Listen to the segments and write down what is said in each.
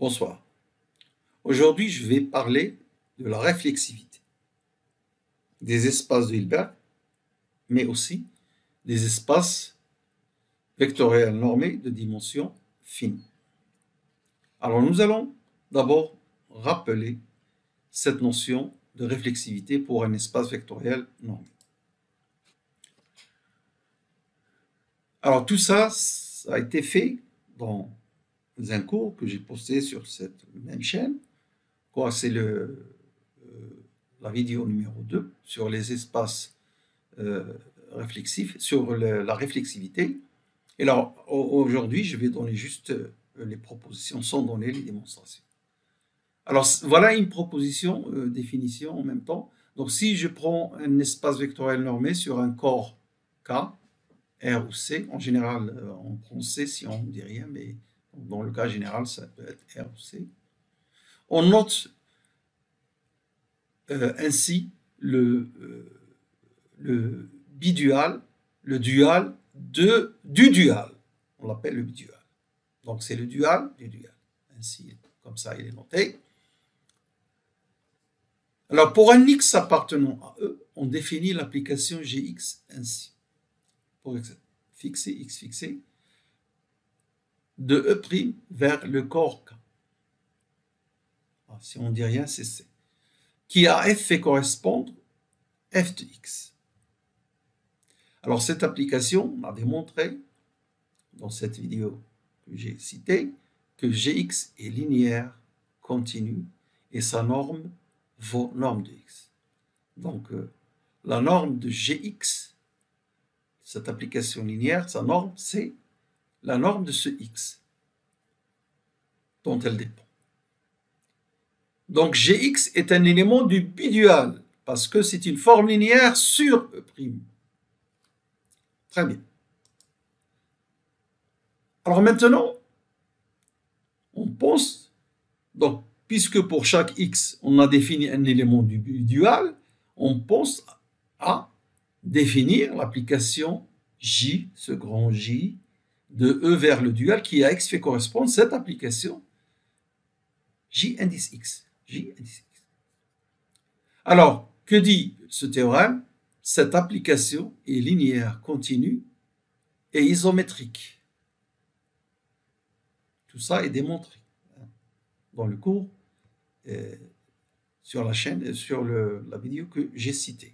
Bonsoir. Aujourd'hui, je vais parler de la réflexivité des espaces de Hilbert, mais aussi des espaces vectoriels normés de dimension finie. Alors, nous allons d'abord rappeler cette notion de réflexivité pour un espace vectoriel normé. Alors, tout ça, ça a été fait dans un cours que j'ai posté sur cette même chaîne. C'est la vidéo numéro 2 sur les espaces réflexifs, sur la réflexivité. Et alors, aujourd'hui, je vais donner juste les propositions sans donner les démonstrations. Alors, voilà une proposition, définition en même temps. Donc, si je prends un espace vectoriel normé sur un corps K, R ou C, en général, on prend C si on ne dit rien, mais dans le cas général, ça peut être R ou C. On note ainsi le bidual, le dual du dual. On l'appelle le bidual. Donc, c'est le dual du dual. Ainsi, comme ça, il est noté. Alors, pour un X appartenant à E, on définit l'application Gx ainsi. Pour fixer, X fixé, de E' vers le corps K. Alors, si on ne dit rien, c'est C. Qui à F fait correspondre F de X. Alors, cette application m'a démontré, dans cette vidéo que j'ai citée, que Gx est linéaire, continu, et sa norme vaut norme de X. Donc, la norme de Gx, cette application linéaire, sa norme, c'est la norme de ce X dont elle dépend. Donc, Gx est un élément du bidual, parce que c'est une forme linéaire sur E'. Très bien. Alors maintenant, on pense, donc, puisque pour chaque X, on a défini un élément du bidual, on pense à définir l'application J, ce grand J, de E vers le dual, qui à X fait correspondre cette application J indice X. J indice X. Alors, que dit ce théorème? Cette application est linéaire, continue et isométrique. Tout ça est démontré dans le cours sur la chaîne, sur la vidéo que j'ai citée.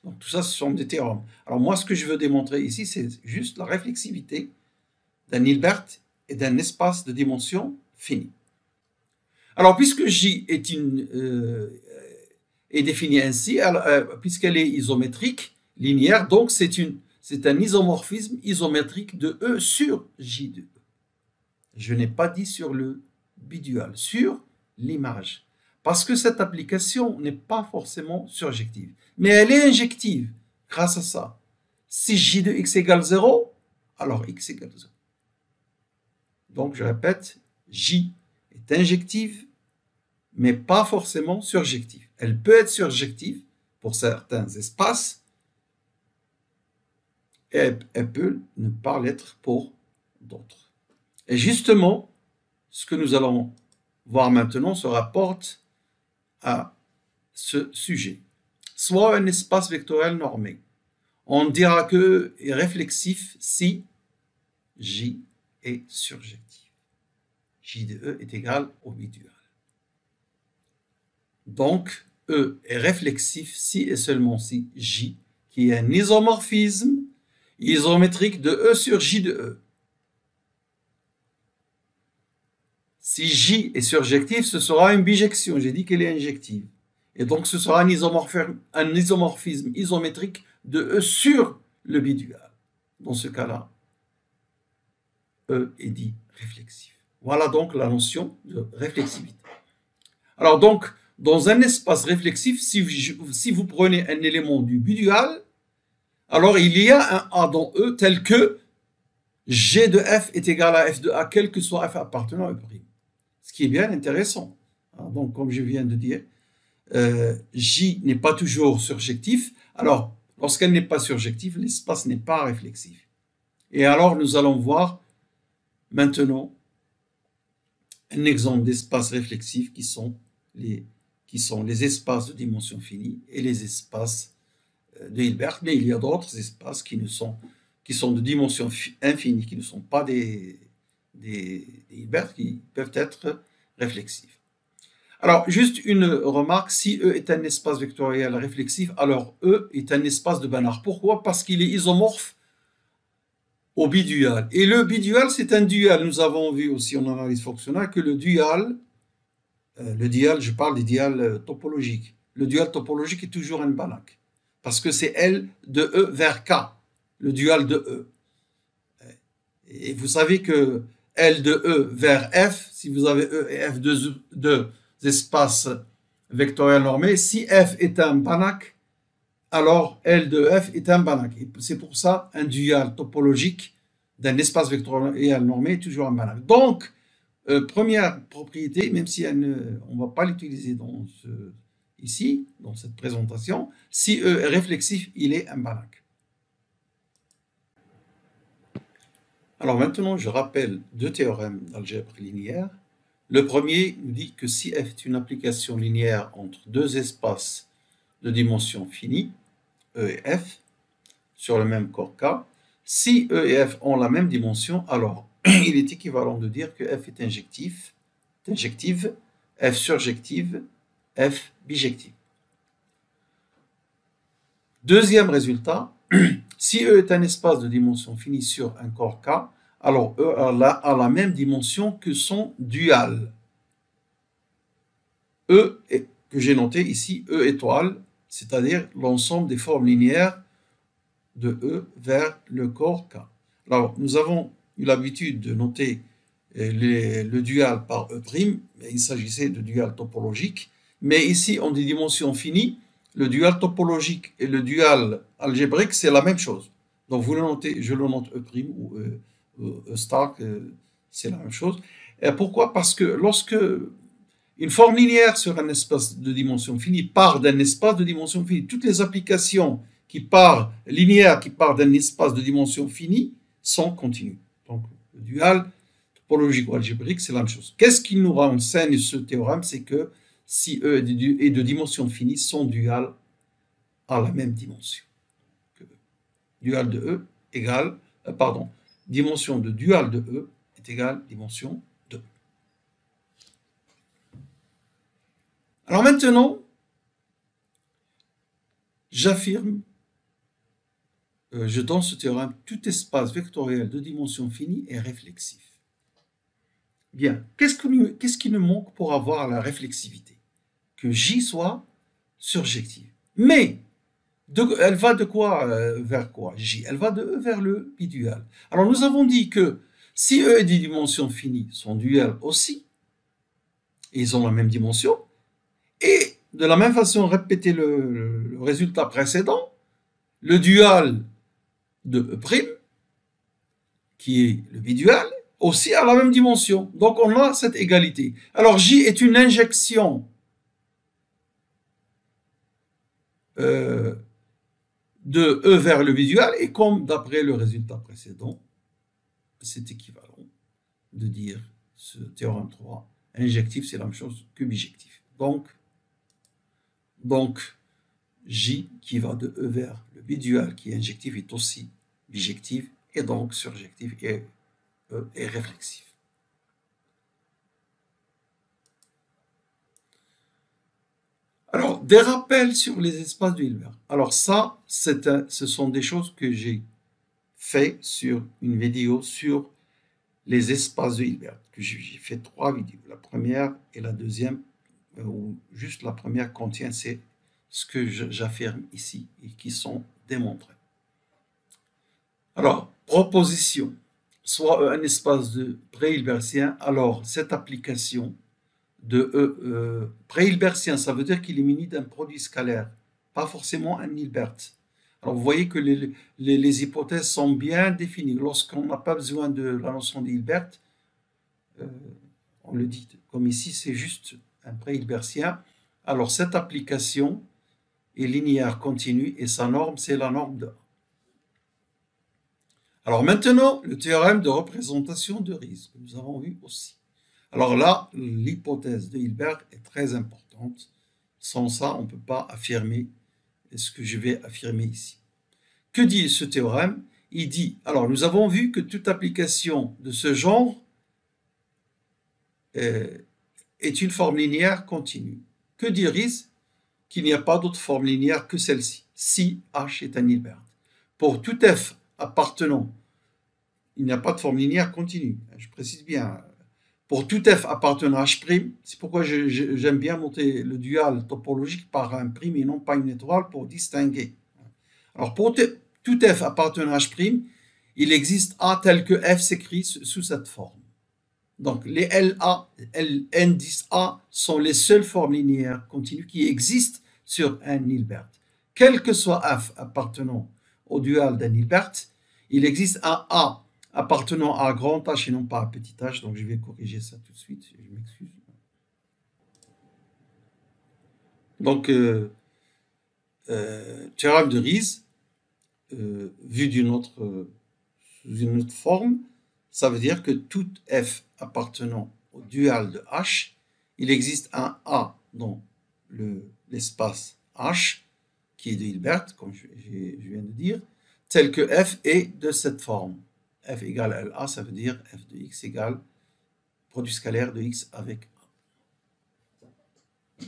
Donc tout ça, ce sont des théorèmes. Alors moi, ce que je veux démontrer ici, c'est juste la réflexivité d'un Hilbert et d'un espace de dimension finie. Alors puisque J est définie ainsi, puisqu'elle est isométrique, linéaire, donc c'est un isomorphisme isométrique de E sur J de E. Je n'ai pas dit sur le bidual, sur l'image. Parce que cette application n'est pas forcément surjective. Mais elle est injective grâce à ça. Si J de X égale 0, alors X égale 0. Donc, je répète, J est injective, mais pas forcément surjective. Elle peut être surjective pour certains espaces, et elle peut ne pas l'être pour d'autres. Et justement, ce que nous allons voir maintenant se rapporte à ce sujet. Soit un espace vectoriel normé. On dira que est réflexif si J est surjectif. J de E est égal au bidual. Donc, E est réflexif si et seulement si J, qui est un isomorphisme isométrique de E sur J de E. Si J est surjectif, ce sera une bijection. J'ai dit qu'elle est injective. Et donc, ce sera un isomorphisme isométrique de E sur le bidual. Dans ce cas-là, E est dit réflexif. Voilà donc la notion de réflexivité. Alors donc, dans un espace réflexif, si vous prenez un élément du bidual, alors il y a un A dans E tel que G de F est égal à F de A, quel que soit F appartenant à E'. Ce qui est bien intéressant. Donc, comme je viens de dire, J n'est pas toujours surjectif. Alors, lorsqu'elle n'est pas surjective, l'espace n'est pas réflexif. Et alors, nous allons voir maintenant un exemple d'espace réflexif qui sont les espaces de dimension finie et les espaces de Hilbert, mais il y a d'autres espaces qui sont de dimension infinie, qui ne sont pas des Hilbert, qui peuvent être réflexifs. Alors, juste une remarque, si E est un espace vectoriel réflexif, alors E est un espace de Banach. Pourquoi? Parce qu'il est isomorphe au bidual. Et le bidual, c'est un dual. Nous avons vu aussi en analyse fonctionnelle que le dual, je parle des duals topologiques. Le dual topologique est toujours un Banach. Parce que c'est L de E vers K, le dual de E. Et vous savez que L de E vers F, si vous avez E et F deux espaces vectoriels normés, si F est un Banach, alors L de F est un Banach. C'est pour ça un dual topologique d'un espace vectoriel normé est toujours un Banach. Donc, première propriété, même si on ne va pas l'utiliser ici, dans cette présentation, si E est réflexif, il est un Banach. Alors maintenant, je rappelle deux théorèmes d'algèbre linéaire. Le premier nous dit que si F est une application linéaire entre deux espaces de dimension finie, E et F, sur le même corps K, si E et F ont la même dimension, alors il est équivalent de dire que F est injective, F surjective, F bijective. Deuxième résultat, si E est un espace de dimension finie sur un corps K, alors E a la même dimension que son dual. E, que j'ai noté ici, E étoile, c'est-à-dire l'ensemble des formes linéaires de E vers le corps K. Alors, nous avons eu l'habitude de noter le dual par E', mais il s'agissait de dual topologique. Mais ici, en des dimensions finies, le dual topologique et le dual algébrique, c'est la même chose. Donc, vous le notez, je le note E' ou E star, c'est la même chose. Et pourquoi? Parce que lorsque une forme linéaire sur un espace de dimension finie part d'un espace de dimension finie, toutes les applications linéaires qui partent d'un espace de dimension finie sont continues. Donc, le dual topologique ou algébrique, c'est la même chose. Qu'est-ce qui nous renseigne ce théorème? C'est que si E est de dimension finie, son dual a la même dimension. Dual de E égale, dimension de dual de E est égale dimension de E. Alors maintenant, j'affirme, je donne ce théorème, tout espace vectoriel de dimension finie est réflexif. Bien, qu'est-ce qui nous manque pour avoir la réflexivité? Que J soit surjective. Mais, elle va de quoi vers quoi, J? Elle va de E vers le bidual. Alors, nous avons dit que si E est des dimensions finies, son dual aussi, ils ont la même dimension, et de la même façon, répéter le résultat précédent, le dual de E', qui est le bidual, aussi a la même dimension. Donc, on a cette égalité. Alors, J est une injection de E vers le bidual, et comme d'après le résultat précédent, c'est équivalent de dire ce théorème 3, injectif, c'est la même chose que bijectif. Donc, J qui va de E vers le bidual qui est injectif est aussi bijectif, et donc surjectif et E est réflexif. Alors, des rappels sur les espaces de Hilbert. Alors ça, ce sont des choses que j'ai fait sur une vidéo sur les espaces de Hilbert. J'ai fait 3 vidéos. La première et la deuxième, ou juste la première contient ce que j'affirme ici et qui sont démontrés. Alors, proposition, soit un espace de pré-hilbertien, alors cette application de pré-hilbertien, ça veut dire qu'il est muni d'un produit scalaire, pas forcément un Hilbert. Alors vous voyez que les hypothèses sont bien définies. Lorsqu'on n'a pas besoin de la notion d'Hilbert, on le dit comme ici, c'est juste un pré-hilbertien. Alors cette application est linéaire continue et sa norme, c'est la norme de A. Alors maintenant, le théorème de représentation de Riesz, que nous avons vu aussi. Alors là, l'hypothèse de Hilbert est très importante. Sans ça, on ne peut pas affirmer ce que je vais affirmer ici. Que dit ce théorème? Il dit, alors nous avons vu que toute application de ce genre est une forme linéaire continue. Que dit Riesz? Qu'il n'y a pas d'autre forme linéaire que celle-ci, si H est un Hilbert. Pour tout F appartenant, il n'y a pas de forme linéaire continue, je précise bien. Pour tout F appartenant à H', c'est pourquoi j'aime bien monter le dual topologique par un prime et non pas une étoile pour distinguer. Alors pour tout F appartenant à H', il existe A tel que F s'écrit sous cette forme. Donc les LA, N10A sont les seules formes linéaires continues qui existent sur un Hilbert. Quel que soit F appartenant au dual d'un Hilbert, il existe un A appartenant à grand H et non pas à petit h, donc je vais corriger ça tout de suite, je m'excuse. Donc, théorème de Riesz, vu d'une autre forme, ça veut dire que tout F appartenant au dual de H, il existe un A dans l'espace H, qui est de Hilbert, comme je viens de dire, tel que F est de cette forme. F égale LA, ça veut dire F de X égale produit scalaire de X avec A.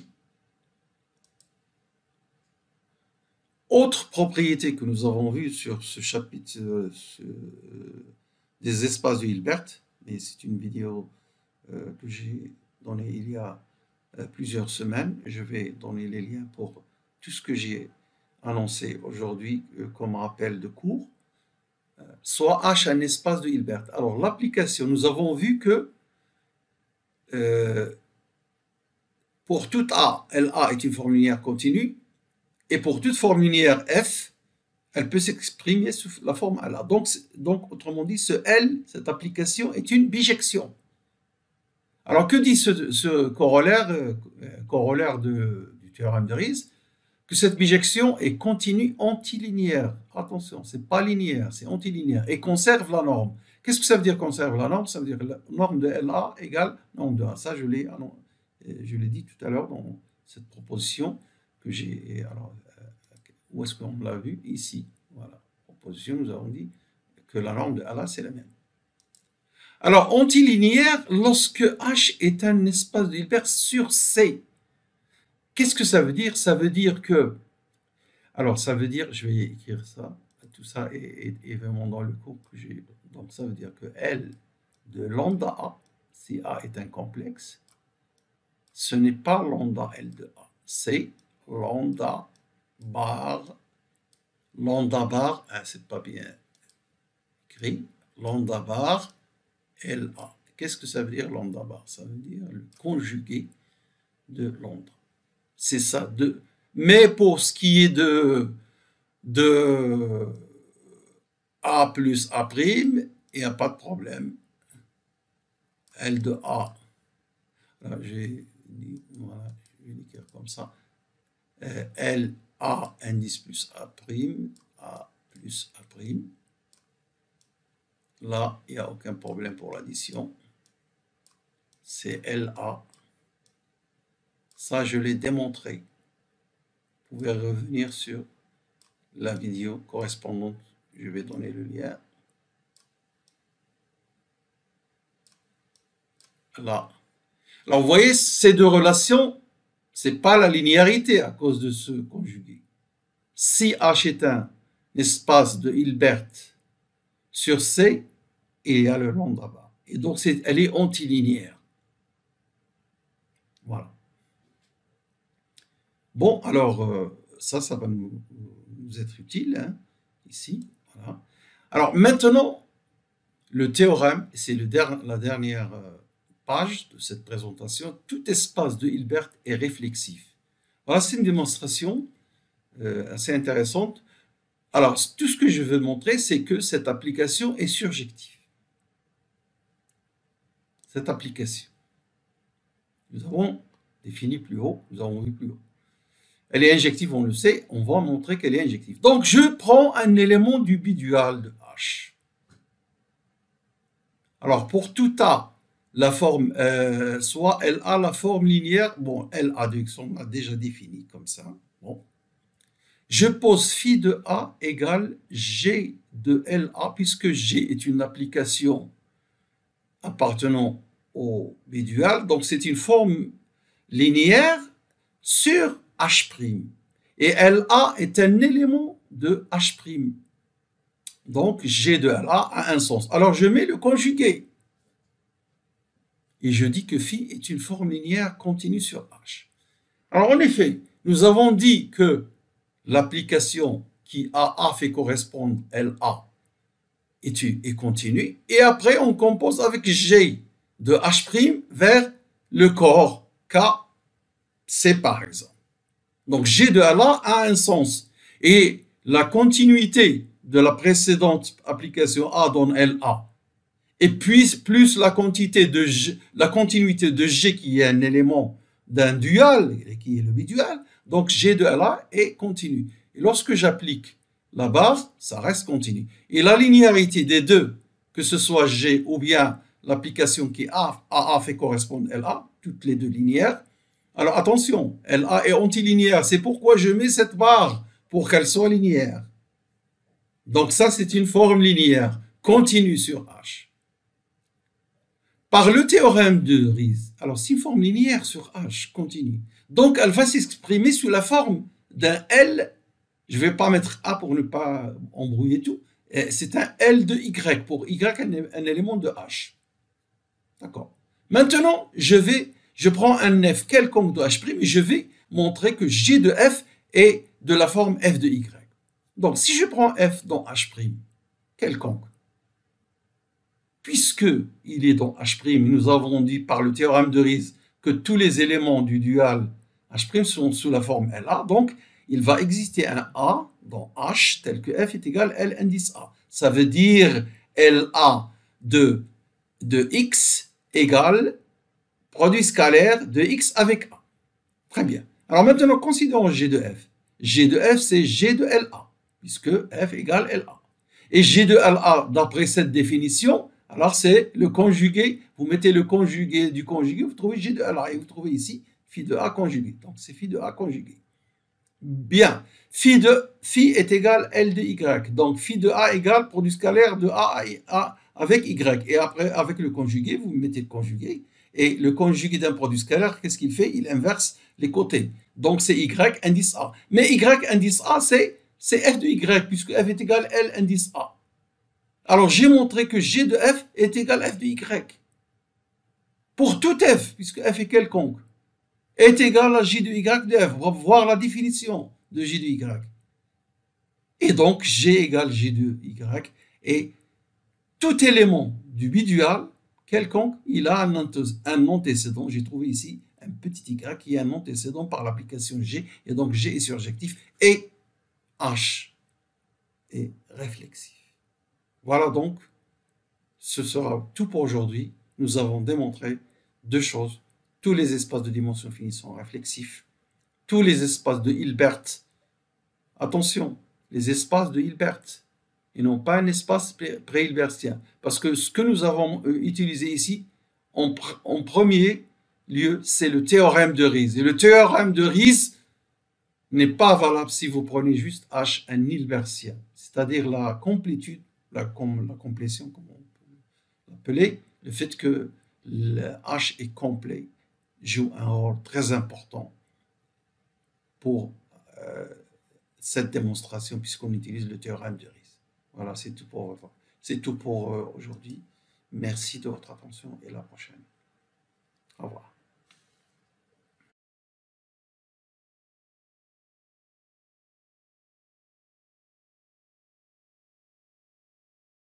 Autre propriété que nous avons vue sur ce chapitre des espaces de Hilbert, et c'est une vidéo que j'ai donnée il y a plusieurs semaines. Je vais donner les liens pour tout ce que j'ai annoncé aujourd'hui comme rappel de cours. Soit H un espace de Hilbert. Alors l'application, nous avons vu que pour tout A, LA est une forme linéaire continue, et pour toute forme linéaire F, elle peut s'exprimer sous la forme LA. Donc autrement dit, ce L, cette application, est une bijection. Alors que dit ce corollaire du théorème de Riesz? Que cette bijection est continue antilinéaire. Attention, ce n'est pas linéaire, c'est antilinéaire. Et conserve la norme. Qu'est-ce que ça veut dire conserve la norme? Ça veut dire que la norme de LA égale norme de A. Ça, je l'ai dit tout à l'heure dans cette proposition que j'ai. Alors, où est-ce qu'on l'a vu? Ici. Voilà. Proposition, nous avons dit que la norme de LA, c'est la même. Alors, antilinéaire lorsque H est un espace de Hilbert sur C. Qu'est-ce que ça veut dire? Ça veut dire que, alors ça veut dire, je vais écrire ça, tout ça est vraiment dans le cours que j'ai, donc ça veut dire que L de lambda A, si A est un complexe, ce n'est pas lambda L de A, c'est lambda bar, c'est pas bien écrit, lambda bar LA. Qu'est-ce que ça veut dire lambda bar? Ça veut dire le conjugué de lambda. C'est ça. Mais pour ce qui est de A plus A', il n'y a pas de problème. L de A. Voilà, je vais l'écrire comme ça. L A indice plus A', A plus A'. Là, il n'y a aucun problème pour l'addition. C'est LA. Ça, je l'ai démontré. Vous pouvez revenir sur la vidéo correspondante. Je vais donner le lien. Là. Alors, vous voyez, ces deux relations, ce n'est pas la linéarité à cause de ce conjugué. Si H est un espace de Hilbert sur C, il y a le lambda bar. Et donc, elle est antilinéaire. Voilà. Bon, alors, ça va nous être utile, hein, ici. Voilà. Alors, maintenant, le théorème, c'est la dernière page de cette présentation, tout espace de Hilbert est réflexif. Voilà, c'est une démonstration assez intéressante. Alors, tout ce que je veux montrer, c'est que cette application est surjective. Cette application. Nous avons défini plus haut, nous avons vu plus haut. Elle est injective, on le sait, on va montrer qu'elle est injective. Donc, je prends un élément du bidual de H. Alors, pour tout A la forme, soit elle a la forme linéaire, bon, LA de X, on a déjà défini comme ça, bon. Je pose phi de A égale G de LA, puisque G est une application appartenant au B-dual, donc c'est une forme linéaire sur H'. Et LA est un élément de H'. Donc G de LA a un sens. Alors je mets le conjugué. Et je dis que phi est une forme linéaire continue sur H. Alors en effet, nous avons dit que l'application qui AA fait correspondre LA est continue. Et après, on compose avec G de H' vers le corps K, C par exemple. Donc G de LA a un sens. Et la continuité de la précédente application A donne LA. Et puis, plus la continuité de G qui est un élément d'un dual, qui est le bidual, donc G de LA est continu. Et lorsque j'applique la base, ça reste continu. Et la linéarité des deux, que ce soit G ou bien l'application qui AA fait correspondre LA, toutes les deux linéaires. Alors attention, LA est antilinéaire, c'est pourquoi je mets cette barre pour qu'elle soit linéaire. Donc ça, c'est une forme linéaire, continue sur H. Par le théorème de Riesz, alors c'est une forme linéaire sur H, continue. Donc elle va s'exprimer sous la forme d'un L, je ne vais pas mettre A pour ne pas embrouiller tout, c'est un L de Y, pour Y un élément de H. D'accord. Maintenant, je prends un F quelconque de H' et je vais montrer que G de F est de la forme F de Y. Donc si je prends F dans H' quelconque, puisqu'il est dans H', nous avons dit par le théorème de Riesz que tous les éléments du dual H' sont sous la forme LA, donc il va exister un A dans H tel que F est égal à L indice A. Ça veut dire LA de X égale produit scalaire de X avec A. Très bien. Alors maintenant, considérons G de F. G de F, c'est G de LA, puisque F égale LA. Et G de LA, d'après cette définition, alors c'est le conjugué, vous mettez le conjugué du conjugué, vous trouvez G de LA, et vous trouvez ici phi de A conjugué. Donc c'est phi de A conjugué. Bien, phi est égal L de Y, donc phi de A égale produit scalaire de A avec Y. Et après, avec le conjugué, vous mettez le conjugué, et le conjugué d'un produit scalaire, qu'est-ce qu'il fait? Il inverse les côtés. Donc c'est Y indice A. Mais Y indice A, c'est F de Y, puisque F est égal L indice A. Alors, j'ai montré que G de F est égal à F de Y. Pour tout F, puisque F est quelconque, est égal à J de Y de F. On va voir la définition de J de Y. Et donc, G égale J de Y. Et tout élément du bidual, quelconque, il a un antécédent. J'ai trouvé ici un petit Y qui est un antécédent par l'application G. Et donc, G est surjectif. Et H est réflexif. Voilà donc, ce sera tout pour aujourd'hui. Nous avons démontré deux choses. Tous les espaces de dimension finie sont réflexifs. Tous les espaces de Hilbert, attention, les espaces de Hilbert, et non pas un espace pré-hilbertien. Parce que ce que nous avons utilisé ici, en premier lieu, c'est le théorème de Riesz. Et le théorème de Riesz n'est pas valable si vous prenez juste H, un hilbertien, c'est-à-dire la complétude, la complétion, comme on peut l'appeler, le fait que le H est complet joue un rôle très important pour cette démonstration, puisqu'on utilise le théorème de Riesz. Voilà, c'est tout pour aujourd'hui. Merci de votre attention et à la prochaine. Au revoir.